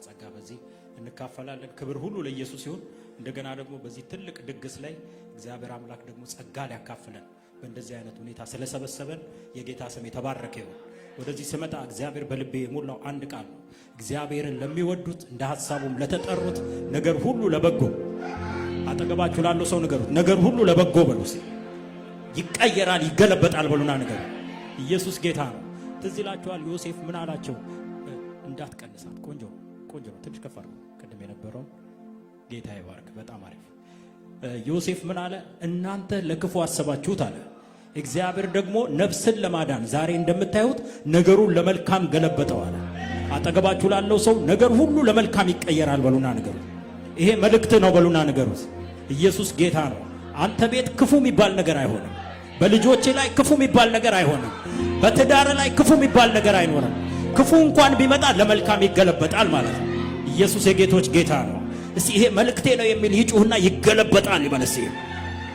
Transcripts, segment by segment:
ጸጋ በዚህ እንካፈላለን። ክብር ሁሉ ለኢየሱስ ይሁን። እንደገና ደግሞ በዚህ ትልቅ ድግስ ላይ እግዚአብሔር አምላክ ደግሞ ጸጋ ሊያካፍለን በእንደዚህ አይነት ሁኔታ ስለሰበሰበን የጌታ ስም የተባረከ ይሁን። ወደዚህ ስመጣ እግዚአብሔር በልቤ የሞላው አንድ ቃል ነው። እግዚአብሔርን ለሚወዱት እንደ ሐሳቡም ለተጠሩት ነገር ሁሉ ለበጎ። አጠገባችሁ ላለው ሰው ንገሩት፣ ነገር ሁሉ ለበጎ በሉስ። ይቀየራል፣ ይገለበጣል በሉና ንገሩ። ኢየሱስ ጌታ ነው። ትዝ ይላችኋል ዮሴፍ ምን አላቸው? እንዳትቀንሳት። ቆንጆ ቆንጆ ነው። ትንሽ ከፍ አድርጉ። ቅድም የነበረው ጌታ ይባርክ። በጣም አሪፍ። ዮሴፍ ምን አለ? እናንተ ለክፉ አሰባችሁት አለ፣ እግዚአብሔር ደግሞ ነፍስን ለማዳን ዛሬ እንደምታዩት ነገሩን ለመልካም ገለበጠው አለ። አጠገባችሁ ላለው ሰው ነገር ሁሉ ለመልካም ይቀየራል በሉና ንገሩ። ይሄ መልእክት ነው በሉና ንገሩት። ኢየሱስ ጌታ ነው። አንተ ቤት ክፉ የሚባል ነገር አይሆንም። በልጆቼ ላይ ክፉ የሚባል ነገር አይሆንም። በትዳር ላይ ክፉ የሚባል ነገር አይኖርም። ክፉ እንኳን ቢመጣ ለመልካም ይገለበጣል ማለት ነው። ኢየሱስ የጌቶች ጌታ ነው። እስቲ ይሄ መልእክቴ ነው የሚል ይጩህና ይገለበጣል ይበለስ።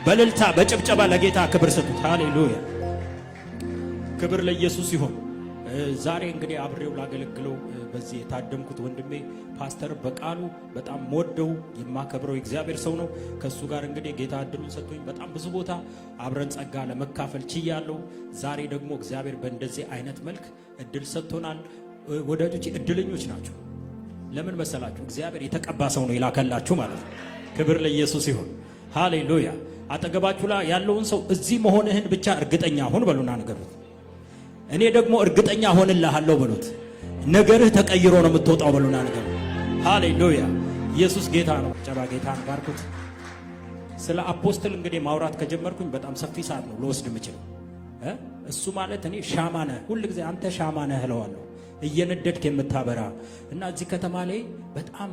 በእልልታ በጭብጨባ ለጌታ ክብር ስጡት። ሃሌሉያ! ክብር ለኢየሱስ ይሁን። ዛሬ እንግዲህ አብሬው ላገለግለው በዚህ የታደምኩት ወንድሜ ፓስተር በቃሉ በጣም ወደው የማከብረው እግዚአብሔር ሰው ነው። ከሱ ጋር እንግዲህ ጌታ እድሉን ሰጥቶኝ በጣም ብዙ ቦታ አብረን ጸጋ ለመካፈል ችያለሁ። ዛሬ ደግሞ እግዚአብሔር በእንደዚህ አይነት መልክ እድል ሰጥቶናል። ወዳጆች እድለኞች ናቸው። ለምን መሰላችሁ? እግዚአብሔር የተቀባ ሰው ነው ይላከላችሁ ማለት ነው። ክብር ለኢየሱስ ይሁን። ሃሌሉያ! አጠገባችሁ ላይ ያለውን ሰው እዚህ መሆንህን ብቻ እርግጠኛ ሁን በሉና ንገሩት። እኔ ደግሞ እርግጠኛ ሆንልሃለሁ በሉት። ነገርህ ተቀይሮ ነው የምትወጣው በሉና ንገሩ። ሃሌሉያ! ኢየሱስ ጌታ ነው። ጨባ ጌታን ባርኩት። ስለ አፖስትል እንግዲህ ማውራት ከጀመርኩኝ በጣም ሰፊ ሰዓት ነው ልወስድ የምችለው። እሱ ማለት እኔ ሻማ ነህ፣ ሁል ጊዜ አንተ ሻማ ነህ እለዋለሁ፣ እየነደድክ የምታበራ እና እዚህ ከተማ ላይ በጣም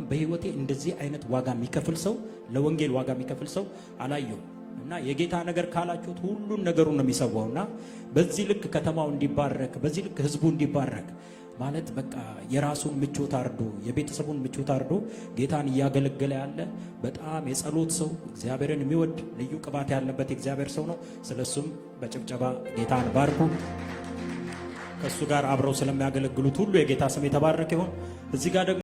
በህይወቴ እንደዚህ አይነት ዋጋ የሚከፍል ሰው፣ ለወንጌል ዋጋ የሚከፍል ሰው አላየሁም። እና የጌታ ነገር ካላችሁት ሁሉን ነገሩን ነው የሚሰዋውና በዚህ ልክ ከተማው እንዲባረክ፣ በዚህ ልክ ህዝቡ እንዲባረክ ማለት በቃ የራሱን ምቾት አርዶ የቤተሰቡን ምቾት አርዶ ጌታን እያገለገለ ያለ በጣም የጸሎት ሰው፣ እግዚአብሔርን የሚወድ ልዩ ቅባት ያለበት የእግዚአብሔር ሰው ነው። ስለሱም በጭብጨባ ጌታን ባርኩ። ከሱ ጋር አብረው ስለሚያገለግሉት ሁሉ የጌታ ስም የተባረከ ይሁን። እዚህ ጋር ደግሞ